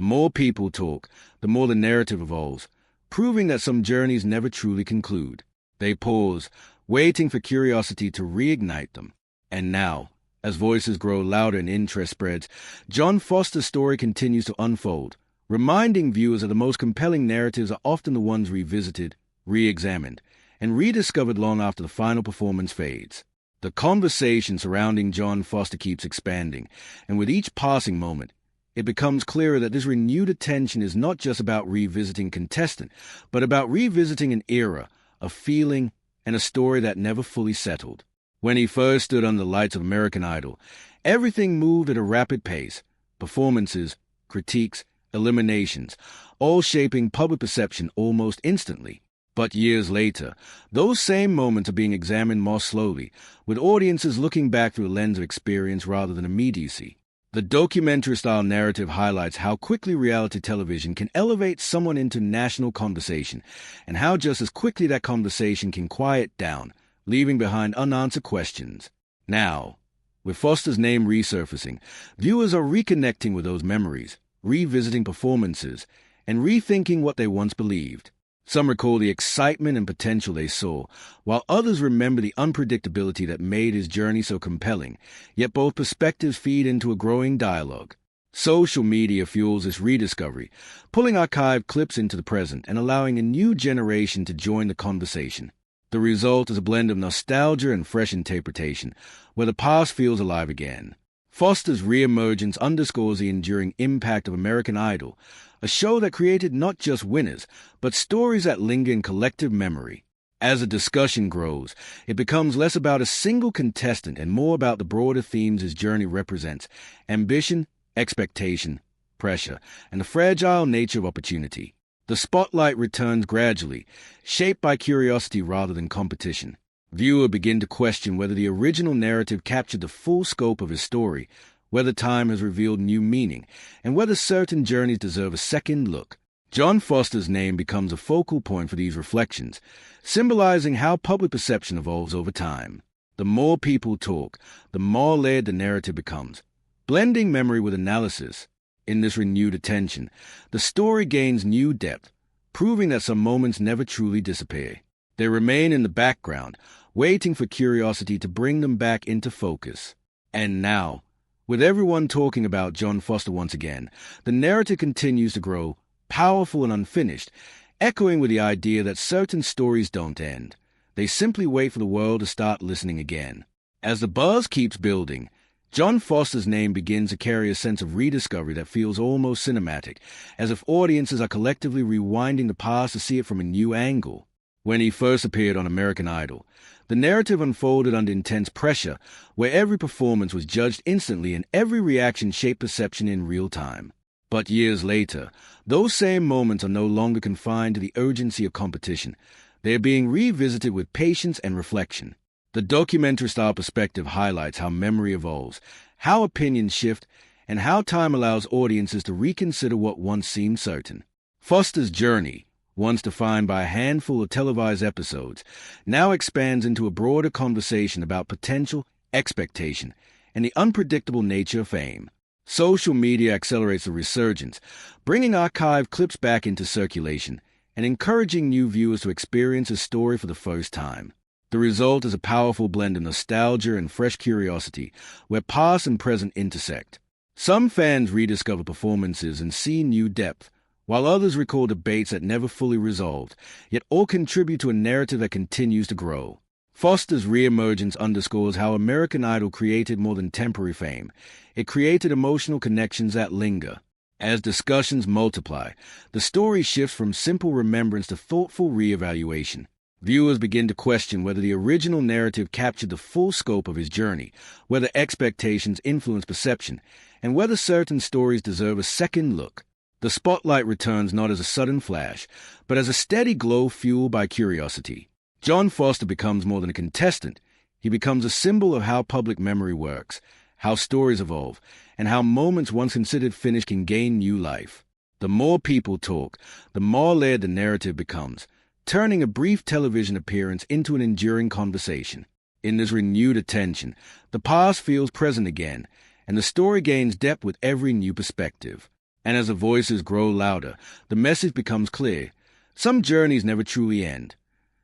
more people talk, the more the narrative evolves, proving that some journeys never truly conclude. They pause, waiting for curiosity to reignite them. And now, as voices grow louder and interest spreads, John Foster's story continues to unfold, reminding viewers that the most compelling narratives are often the ones revisited, re-examined, and rediscovered long after the final performance fades. The conversation surrounding John Foster keeps expanding, and with each passing moment, it becomes clearer that this renewed attention is not just about revisiting contestant, but about revisiting an era, a feeling, and a story that never fully settled. When he first stood under the lights of American Idol, everything moved at a rapid pace. Performances, critiques, eliminations, all shaping public perception almost instantly. But years later, those same moments are being examined more slowly, with audiences looking back through a lens of experience rather than immediacy. The documentary-style narrative highlights how quickly reality television can elevate someone into national conversation, and how just as quickly that conversation can quiet down, leaving behind unanswered questions. Now, with Foster's name resurfacing, viewers are reconnecting with those memories, revisiting performances, and rethinking what they once believed. Some recall the excitement and potential they saw, while others remember the unpredictability that made his journey so compelling, yet both perspectives feed into a growing dialogue. Social media fuels this rediscovery, pulling archived clips into the present and allowing a new generation to join the conversation. The result is a blend of nostalgia and fresh interpretation, where the past feels alive again. Foster's reemergence underscores the enduring impact of American Idol, a show that created not just winners, but stories that linger in collective memory. As the discussion grows, it becomes less about a single contestant and more about the broader themes his journey represents: ambition, expectation, pressure, and the fragile nature of opportunity. The spotlight returns gradually, shaped by curiosity rather than competition. Viewers begin to question whether the original narrative captured the full scope of his story, whether time has revealed new meaning, and whether certain journeys deserve a second look. John Foster's name becomes a focal point for these reflections, symbolizing how public perception evolves over time. The more people talk, the more layered the narrative becomes, blending memory with analysis. In this renewed attention, the story gains new depth, proving that some moments never truly disappear. They remain in the background, waiting for curiosity to bring them back into focus. And now, with everyone talking about John Foster once again, the narrative continues to grow, powerful and unfinished, echoing with the idea that certain stories don't end. They simply wait for the world to start listening again. As the buzz keeps building, John Foster's name begins to carry a sense of rediscovery that feels almost cinematic, as if audiences are collectively rewinding the past to see it from a new angle. When he first appeared on American Idol, the narrative unfolded under intense pressure, where every performance was judged instantly and every reaction shaped perception in real time. But years later, those same moments are no longer confined to the urgency of competition. They are being revisited with patience and reflection. The documentary-style perspective highlights how memory evolves, how opinions shift, and how time allows audiences to reconsider what once seemed certain. Foster's journey, once defined by a handful of televised episodes, now expands into a broader conversation about potential, expectation, and the unpredictable nature of fame. Social media accelerates the resurgence, bringing archived clips back into circulation and encouraging new viewers to experience a story for the first time. The result is a powerful blend of nostalgia and fresh curiosity, where past and present intersect. Some fans rediscover performances and see new depth, while others recall debates that never fully resolved, yet all contribute to a narrative that continues to grow. Foster's reemergence underscores how American Idol created more than temporary fame. It created emotional connections that linger. As discussions multiply, the story shifts from simple remembrance to thoughtful reevaluation. Viewers begin to question whether the original narrative captured the full scope of his journey, whether expectations influence perception, and whether certain stories deserve a second look. The spotlight returns not as a sudden flash, but as a steady glow fueled by curiosity. John Foster becomes more than a contestant. He becomes a symbol of how public memory works, how stories evolve, and how moments once considered finished can gain new life. The more people talk, the more layered the narrative becomes, turning a brief television appearance into an enduring conversation. In this renewed attention, the past feels present again, and the story gains depth with every new perspective. And as the voices grow louder, the message becomes clear. Some journeys never truly end.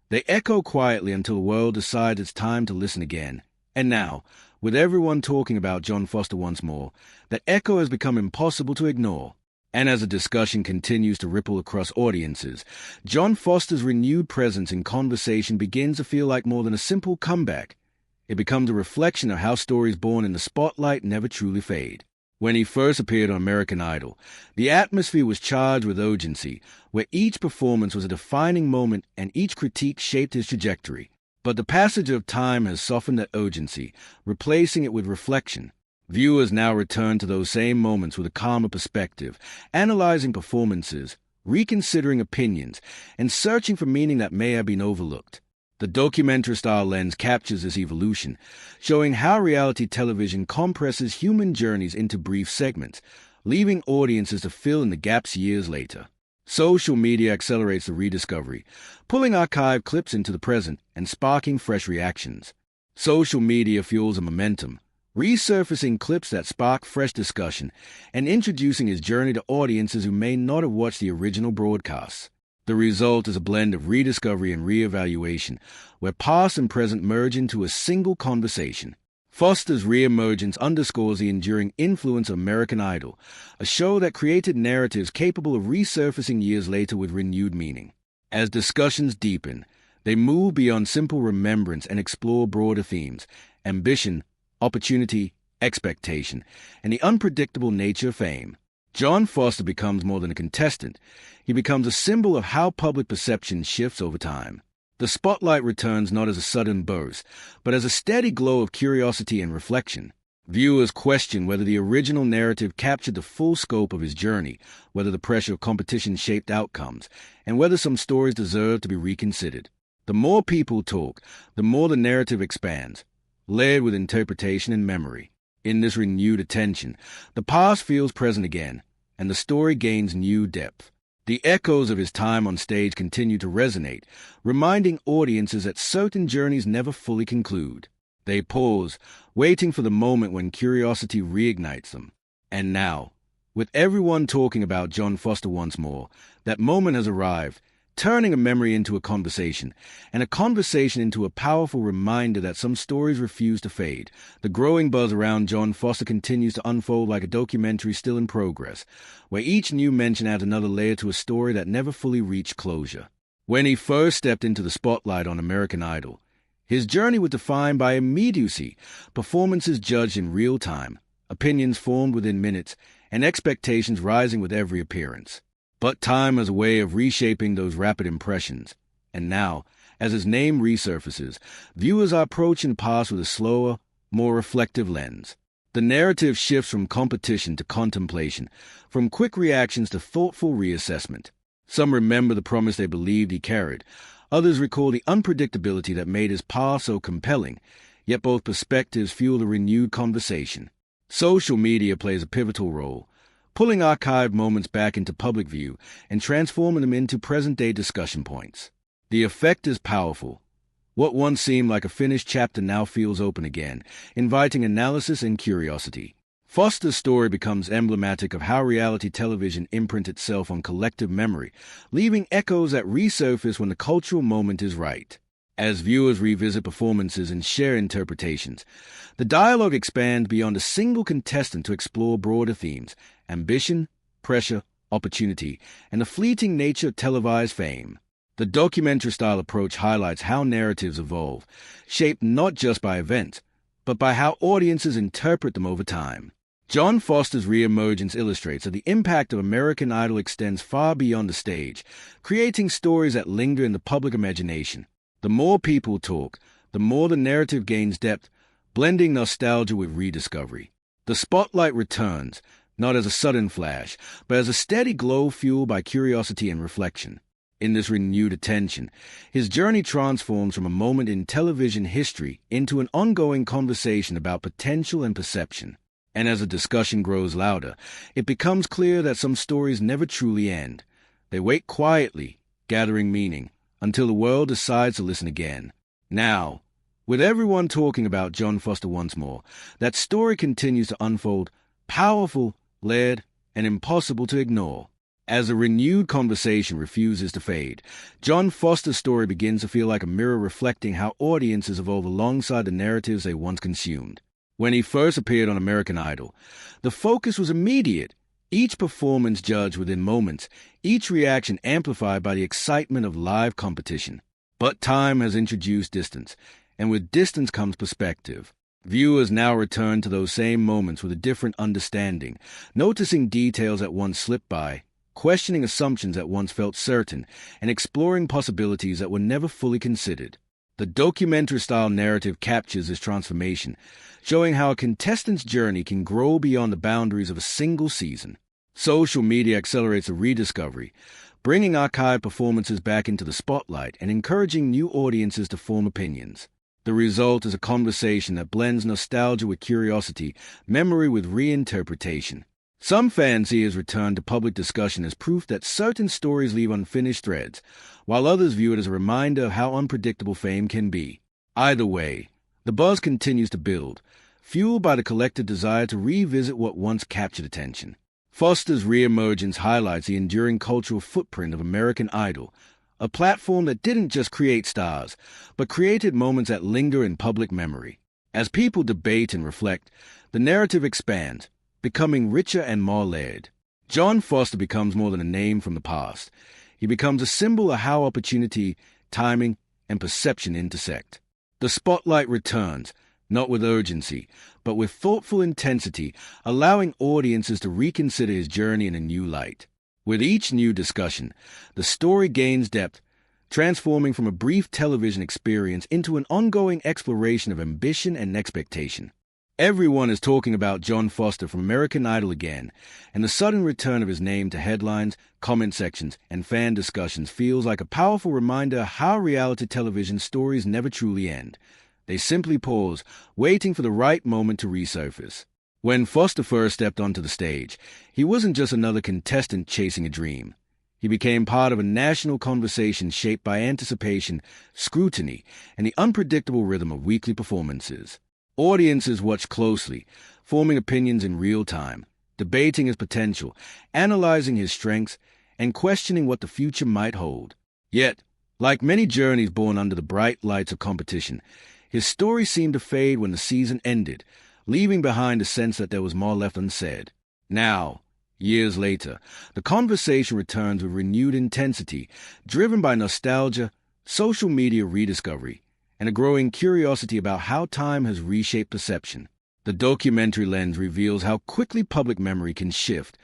They echo quietly until the world decides it's time to listen again. And now, with everyone talking about John Foster once more, that echo has become impossible to ignore. And as the discussion continues to ripple across audiences, John Foster's renewed presence in conversation begins to feel like more than a simple comeback. It becomes a reflection of how stories born in the spotlight never truly fade. When he first appeared on American Idol, the atmosphere was charged with urgency, where each performance was a defining moment and each critique shaped his trajectory. But the passage of time has softened that urgency, replacing it with reflection. Viewers now return to those same moments with a calmer perspective, analyzing performances, reconsidering opinions, and searching for meaning that may have been overlooked. The documentary-style lens captures this evolution, showing how reality television compresses human journeys into brief segments, leaving audiences to fill in the gaps years later. Social media accelerates the rediscovery, pulling archive clips into the present and sparking fresh reactions. Social media fuels a momentum, resurfacing clips that spark fresh discussion and introducing his journey to audiences who may not have watched the original broadcasts. The result is a blend of rediscovery and reevaluation, where past and present merge into a single conversation. Foster's reemergence underscores the enduring influence of American Idol, a show that created narratives capable of resurfacing years later with renewed meaning. As discussions deepen, they move beyond simple remembrance and explore broader themes: ambition, opportunity, expectation, and the unpredictable nature of fame. John Foster becomes more than a contestant. He becomes a symbol of how public perception shifts over time. The spotlight returns not as a sudden burst, but as a steady glow of curiosity and reflection. Viewers question whether the original narrative captured the full scope of his journey, whether the pressure of competition shaped outcomes, and whether some stories deserve to be reconsidered. The more people talk, the more the narrative expands, layered with interpretation and memory. In this renewed attention, the past feels present again, and the story gains new depth. The echoes of his time on stage continue to resonate, reminding audiences that certain journeys never fully conclude. They pause, waiting for the moment when curiosity reignites them. And now, with everyone talking about John Foster once more, that moment has arrived, turning a memory into a conversation, and a conversation into a powerful reminder that some stories refuse to fade. The growing buzz around John Foster continues to unfold like a documentary still in progress, where each new mention adds another layer to a story that never fully reached closure. When he first stepped into the spotlight on American Idol, his journey was defined by immediacy, performances judged in real time, opinions formed within minutes, and expectations rising with every appearance. But time has a way of reshaping those rapid impressions. And now, as his name resurfaces, viewers are approaching the past with a slower, more reflective lens. The narrative shifts from competition to contemplation, from quick reactions to thoughtful reassessment. Some remember the promise they believed he carried. Others recall the unpredictability that made his past so compelling, yet both perspectives fuel a renewed conversation. Social media plays a pivotal role, pulling archived moments back into public view and transforming them into present-day discussion points. The effect is powerful. What once seemed like a finished chapter now feels open again, inviting analysis and curiosity. Foster's story becomes emblematic of how reality television imprints itself on collective memory, leaving echoes that resurface when the cultural moment is right. As viewers revisit performances and share interpretations, the dialogue expands beyond a single contestant to explore broader themes: ambition, pressure, opportunity, and the fleeting nature of televised fame. The documentary-style approach highlights how narratives evolve, shaped not just by events, but by how audiences interpret them over time. John Foster's reemergence illustrates that the impact of American Idol extends far beyond the stage, creating stories that linger in the public imagination. The more people talk, the more the narrative gains depth, blending nostalgia with rediscovery. The spotlight returns, not as a sudden flash, but as a steady glow fueled by curiosity and reflection. In this renewed attention, his journey transforms from a moment in television history into an ongoing conversation about potential and perception. And as the discussion grows louder, it becomes clear that some stories never truly end. They wait quietly, gathering meaning, until the world decides to listen again. Now, with everyone talking about John Foster once more, that story continues to unfold, powerful, layered, and impossible to ignore. As the renewed conversation refuses to fade, John Foster's story begins to feel like a mirror reflecting how audiences evolve alongside the narratives they once consumed. When he first appeared on American Idol, the focus was immediate. Each performance judged within moments, each reaction amplified by the excitement of live competition. But time has introduced distance, and with distance comes perspective. Viewers now return to those same moments with a different understanding, noticing details that once slipped by, questioning assumptions that once felt certain, and exploring possibilities that were never fully considered. The documentary-style narrative captures this transformation, showing how a contestant's journey can grow beyond the boundaries of a single season. Social media accelerates a rediscovery, bringing archived performances back into the spotlight and encouraging new audiences to form opinions. The result is a conversation that blends nostalgia with curiosity, memory with reinterpretation. Some fans see his return to public discussion as proof that certain stories leave unfinished threads, while others view it as a reminder of how unpredictable fame can be. Either way, the buzz continues to build, fueled by the collective desire to revisit what once captured attention. Foster's reemergence highlights the enduring cultural footprint of American Idol, a platform that didn't just create stars, but created moments that linger in public memory. As people debate and reflect, the narrative expands, becoming richer and more layered. John Foster becomes more than a name from the past. He becomes a symbol of how opportunity, timing, and perception intersect. The spotlight returns, not with urgency, but with thoughtful intensity, allowing audiences to reconsider his journey in a new light. With each new discussion, the story gains depth, transforming from a brief television experience into an ongoing exploration of ambition and expectation. Everyone is talking about John Foster from American Idol again, and the sudden return of his name to headlines, comment sections, and fan discussions feels like a powerful reminder how reality television stories never truly end. They simply pause, waiting for the right moment to resurface. When Foster first stepped onto the stage, he wasn't just another contestant chasing a dream. He became part of a national conversation shaped by anticipation, scrutiny, and the unpredictable rhythm of weekly performances. Audiences watched closely, forming opinions in real time, debating his potential, analyzing his strengths, and questioning what the future might hold. Yet, like many journeys born under the bright lights of competition, his story seemed to fade when the season ended, leaving behind a sense that there was more left unsaid. Now, years later, the conversation returns with renewed intensity, driven by nostalgia, social media rediscovery, and a growing curiosity about how time has reshaped perception. The documentary lens reveals how quickly public memory can shift,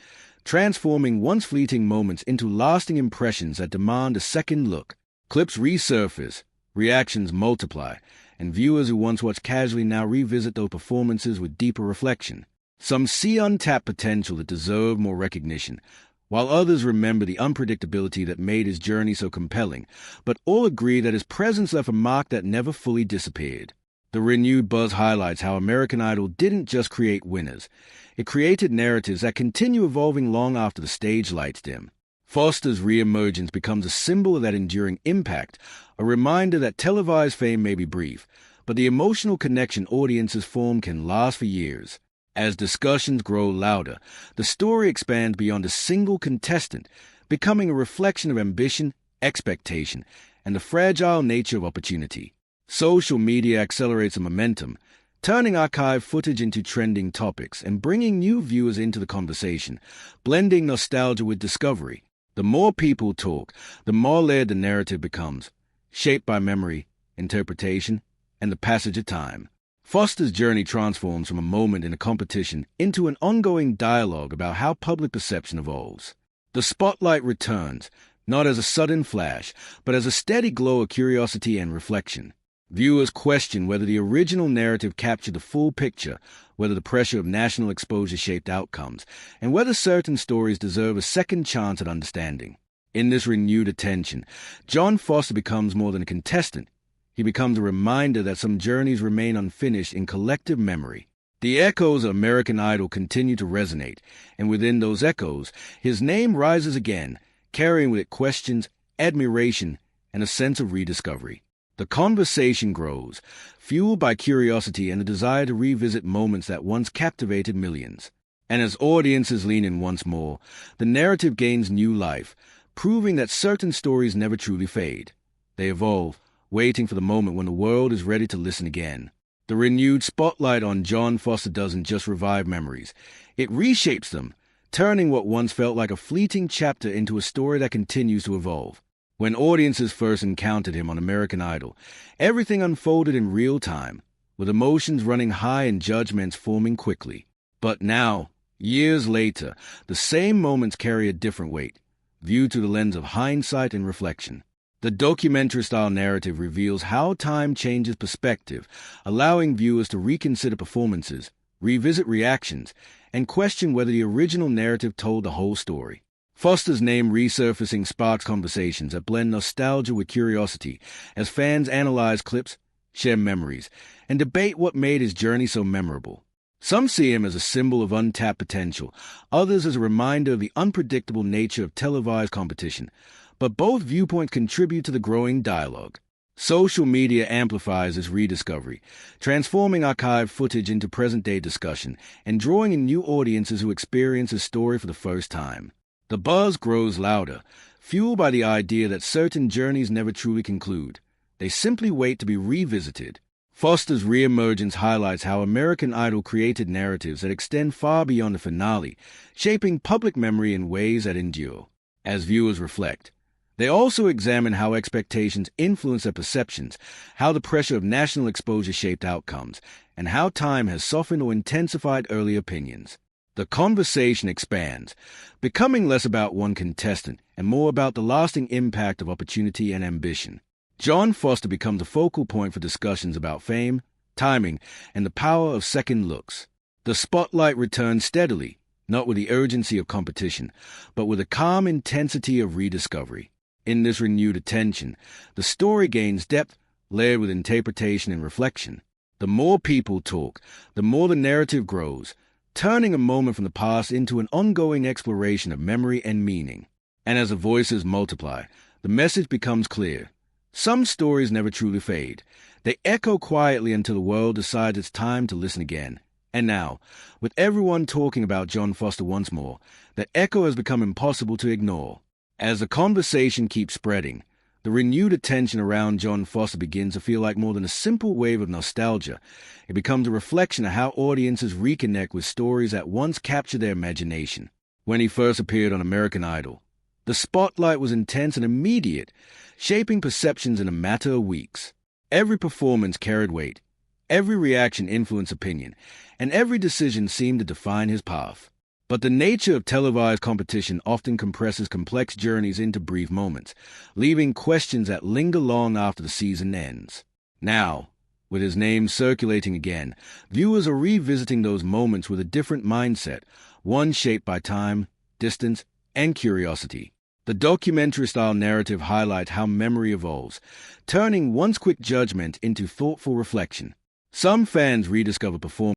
transforming once fleeting moments into lasting impressions that demand a second look. Clips resurface, reactions multiply, and viewers who once watched casually now revisit those performances with deeper reflection. Some see untapped potential that deserved more recognition, while others remember the unpredictability that made his journey so compelling, but all agree that his presence left a mark that never fully disappeared. The renewed buzz highlights how American Idol didn't just create winners. It created narratives that continue evolving long after the stage lights dim. Foster's reemergence becomes a symbol of that enduring impact, a reminder that televised fame may be brief, but the emotional connection audiences form can last for years. As discussions grow louder, the story expands beyond a single contestant, becoming a reflection of ambition, expectation, and the fragile nature of opportunity. Social media accelerates the momentum, turning archived footage into trending topics and bringing new viewers into the conversation, blending nostalgia with discovery. The more people talk, the more layered the narrative becomes, shaped by memory, interpretation, and the passage of time. Foster's journey transforms from a moment in a competition into an ongoing dialogue about how public perception evolves. The spotlight returns, not as a sudden flash, but as a steady glow of curiosity and reflection. Viewers question whether the original narrative captured the full picture, whether the pressure of national exposure shaped outcomes, and whether certain stories deserve a second chance at understanding. In this renewed attention, John Foster becomes more than a contestant. He becomes a reminder that some journeys remain unfinished in collective memory. The echoes of American Idol continue to resonate, and within those echoes, his name rises again, carrying with it questions, admiration, and a sense of rediscovery. The conversation grows, fueled by curiosity and the desire to revisit moments that once captivated millions. And as audiences lean in once more, the narrative gains new life, proving that certain stories never truly fade. They evolve, waiting for the moment when the world is ready to listen again. The renewed spotlight on John Foster doesn't just revive memories, it reshapes them, turning what once felt like a fleeting chapter into a story that continues to evolve. When audiences first encountered him on American Idol, everything unfolded in real time, with emotions running high and judgments forming quickly. But now, years later, the same moments carry a different weight, viewed through the lens of hindsight and reflection. The documentary-style narrative reveals how time changes perspective, allowing viewers to reconsider performances, revisit reactions, and question whether the original narrative told the whole story. Foster's name resurfacing sparks conversations that blend nostalgia with curiosity as fans analyze clips, share memories, and debate what made his journey so memorable. Some see him as a symbol of untapped potential, others as a reminder of the unpredictable nature of televised competition, but both viewpoints contribute to the growing dialogue. Social media amplifies this rediscovery, transforming archived footage into present-day discussion and drawing in new audiences who experience his story for the first time. The buzz grows louder, fueled by the idea that certain journeys never truly conclude. They simply wait to be revisited. Foster's reemergence highlights how American Idol created narratives that extend far beyond the finale, shaping public memory in ways that endure. As viewers reflect, they also examine how expectations influence their perceptions, how the pressure of national exposure shaped outcomes, and how time has softened or intensified early opinions. The conversation expands, becoming less about one contestant and more about the lasting impact of opportunity and ambition. John Foster becomes a focal point for discussions about fame, timing, and the power of second looks. The spotlight returns steadily, not with the urgency of competition, but with the calm intensity of rediscovery. In this renewed attention, the story gains depth, layered with interpretation and reflection. The more people talk, the more the narrative grows, turning a moment from the past into an ongoing exploration of memory and meaning. And as the voices multiply, the message becomes clear. Some stories never truly fade. They echo quietly until the world decides it's time to listen again. And now, with everyone talking about John Foster once more, that echo has become impossible to ignore. As the conversation keeps spreading, the renewed attention around John Foster begins to feel like more than a simple wave of nostalgia. It becomes a reflection of how audiences reconnect with stories that once captured their imagination. When he first appeared on American Idol, the spotlight was intense and immediate, shaping perceptions in a matter of weeks. Every performance carried weight, every reaction influenced opinion, and every decision seemed to define his path. But the nature of televised competition often compresses complex journeys into brief moments, leaving questions that linger long after the season ends. Now, with his name circulating again, viewers are revisiting those moments with a different mindset, one shaped by time, distance, and curiosity. The documentary-style narrative highlights how memory evolves, turning once quick judgment into thoughtful reflection. Some fans rediscover performances